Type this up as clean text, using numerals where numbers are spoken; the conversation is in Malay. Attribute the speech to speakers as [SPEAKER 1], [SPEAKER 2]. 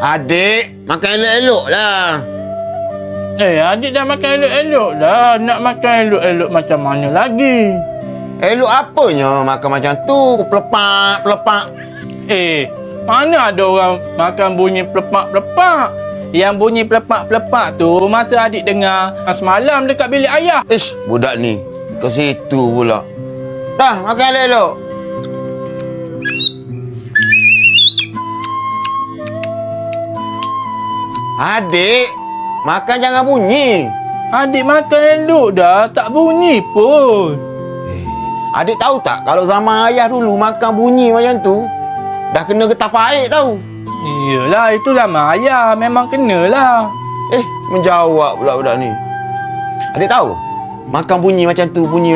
[SPEAKER 1] Adik, makan elok-elok lah.
[SPEAKER 2] Adik dah makan elok-elok dah. Nak makan elok-elok macam mana lagi?
[SPEAKER 1] Elok apanya makan macam tu? Pelepak.
[SPEAKER 2] Mana ada orang makan bunyi pelepak-pelepak? Yang bunyi pelepak-pelepak tu masa adik dengar semalam dekat bilik ayah.
[SPEAKER 1] Ish, budak ni. Ke situ pula. Dah, makan elok-elok. Adik, makan jangan bunyi.
[SPEAKER 2] Adik makan elok dah, tak bunyi pun.
[SPEAKER 1] Adik tahu tak kalau zaman ayah dulu makan bunyi macam tu, dah kena getah pahit tau.
[SPEAKER 2] Iyalah, itu lama ayah. Memang kenalah.
[SPEAKER 1] Menjawab pula budak ni. Adik tahu? Makan bunyi macam tu, bunyi